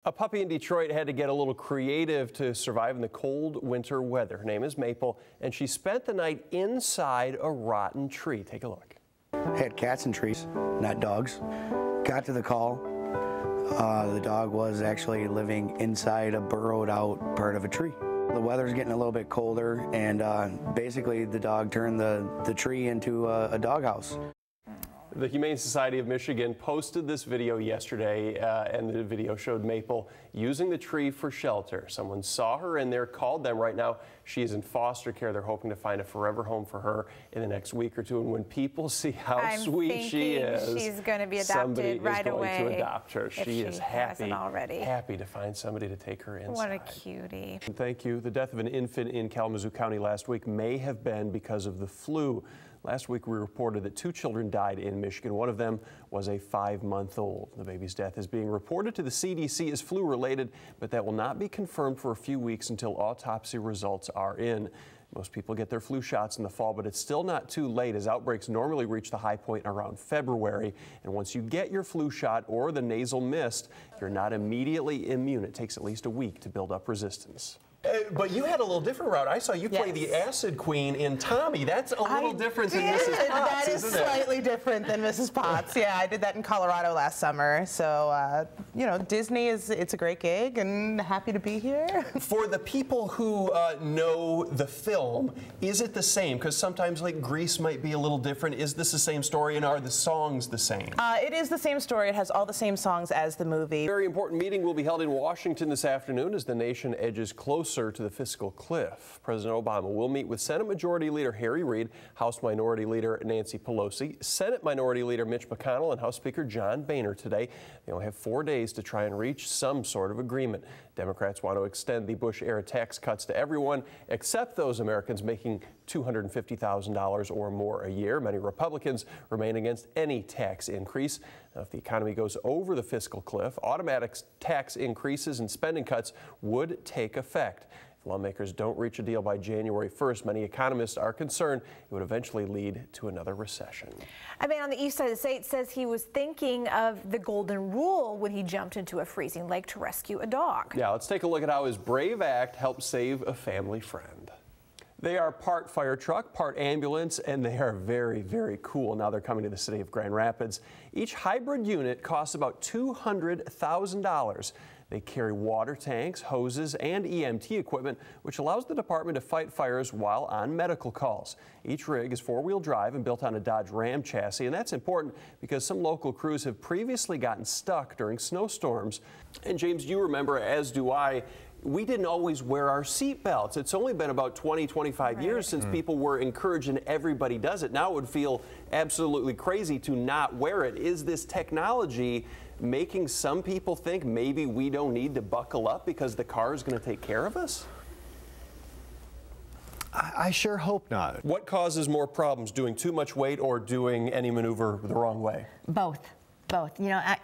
A puppy in Detroit had to get a little creative to survive in the cold winter weather. Her name is Maple, and she spent the night inside a rotten tree. Take a look. Had cats in trees, not dogs. Got to the call. The dog was actually living inside a burrowed out part of a tree. The weather's getting a little bit colder, and basically the dog turned the tree into a doghouse. The Humane Society of Michigan posted this video yesterday, and the video showed Maple using the tree for shelter. Someone saw her in there, called them. Right now, she is in foster care. They're hoping to find a forever home for her in the next week or two. And when people see how sweet she is, she's going to be adopted somebody right is going away to adopt her. She is happy to find somebody to take her inside. What a cutie. Thank you. The death of an infant in Kalamazoo County last week may have been because of the flu. Last week, we reported that 2 children died in Michigan. One of them was a 5-month-old. The baby's death is being reported to the CDC as flu-related, but that will not be confirmed for a few weeks until autopsy results are in. Most people get their flu shots in the fall, but it's still not too late, as outbreaks normally reach the high point around February. And once you get your flu shot or the nasal mist, you're not immediately immune. It takes at least a week to build up resistance. But you had a little different route. I saw you play the Acid Queen in Tommy. That's a little different than Mrs. Potts, That is slightly different than Mrs. Potts. Yeah, I did that in Colorado last summer. So, you know, Disney it's a great gig, and happy to be here. For the people who know the film, is it the same? Because sometimes, like, Grease might be a little different. Is this the same story, and are the songs the same? It is the same story. It has all the same songs as the movie. A very important meeting will be held in Washington this afternoon as the nation edges closer to the fiscal cliff. President Obama will meet with Senate Majority Leader Harry Reid, House Minority Leader Nancy Pelosi, Senate Minority Leader Mitch McConnell, and House Speaker John Boehner today. They only have 4 days to try and reach some sort of agreement. Democrats want to extend the Bush-era tax cuts to everyone except those Americans making $250,000 or more a year. Many Republicans remain against any tax increase. Now, if the economy goes over the fiscal cliff, automatic tax increases and spending cuts would take effect. If lawmakers don't reach a deal by January 1st, many economists are concerned it would eventually lead to another recession. A man on the east side of the state says he was thinking of the golden rule when he jumped into a freezing lake to rescue a dog. Yeah, let's take a look at how his brave act helped save a family friend. They are part fire truck, part ambulance, and they are very, very cool. Now they're coming to the city of Grand Rapids. Each hybrid unit costs about $200,000. They carry water tanks, hoses, and EMT equipment, which allows the department to fight fires while on medical calls. Each rig is 4-wheel drive and built on a Dodge Ram chassis, and that's important because some local crews have previously gotten stuck during snowstorms. And James, you remember, as do I, we didn't always wear our seat belts. It's only been about 25 years since people were encouraged and everybody does it. Now it would feel absolutely crazy to not wear it. Is this technology making some people think maybe we don't need to buckle up because the car is going to take care of us? I sure hope not. What causes more problems, doing too much weight or doing any maneuver the wrong way? Both. You know, I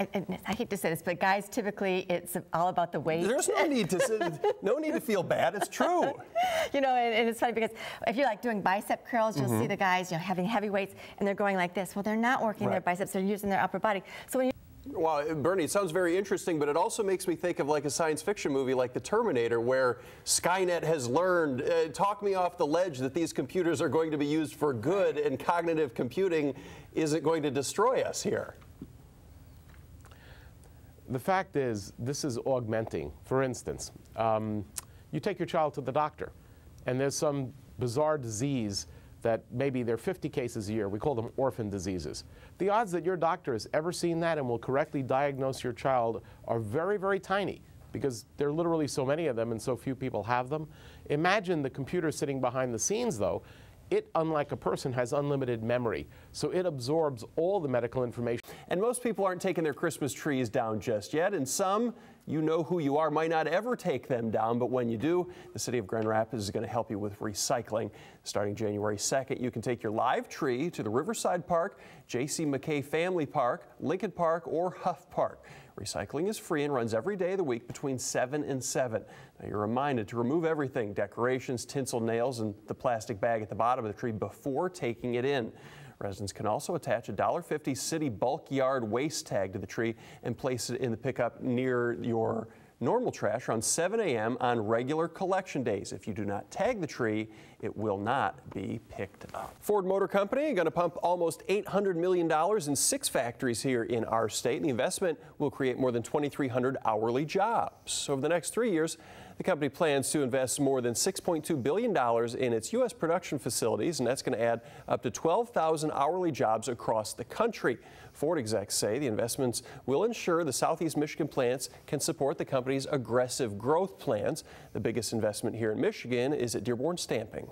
hate to say this, but guys, typically it's all about the weight. There's no need to feel bad. It's true. You know, and it's funny because if you're like doing bicep curls, you'll see the guys, you know, having heavy weights, and they're going like this. Well, they're not working their biceps; they're using their upper body. So when you Well, Bernie, it sounds very interesting, but it also makes me think of like a science fiction movie like The Terminator, where Skynet has learned, talk me off the ledge that these computers are going to be used for good and cognitive computing isn't going to destroy us here. The fact is, this is augmenting. For instance, you take your child to the doctor, and there's some bizarre disease that maybe there are 50 cases a year. We call them orphan diseases. The odds that your doctor has ever seen that and will correctly diagnose your child are very, very tiny because there are literally so many of them and so few people have them. Imagine the computer sitting behind the scenes, though. It, unlike a person, has unlimited memory, so it absorbs all the medical information. And most people aren't taking their Christmas trees down just yet, and some, you know who you are, might not ever take them down, but when you do, the city of Grand Rapids is going to help you with recycling. Starting January 2nd, you can take your live tree to the Riverside Park, J.C. McKay Family Park, Lincoln Park, or Huff Park. Recycling is free and runs every day of the week between 7 and 7. Now, you're reminded to remove everything, decorations, tinsel, nails, and the plastic bag at the bottom of the tree before taking it in. Residents can also attach a $1.50 city bulk yard waste tag to the tree and place it in the pickup near your normal trash around 7 a.m. on regular collection days. If you do not tag the tree, it will not be picked up. Ford Motor Company going to pump almost $800 million in 6 factories here in our state. And the investment will create more than 2,300 hourly jobs. Over the next 3 years, the company plans to invest more than $6.2 billion in its U.S. production facilities, and that's going to add up to 12,000 hourly jobs across the country. Ford execs say the investments will ensure the Southeast Michigan plants can support the company's aggressive growth plans. The biggest investment here in Michigan is at Dearborn Stamping.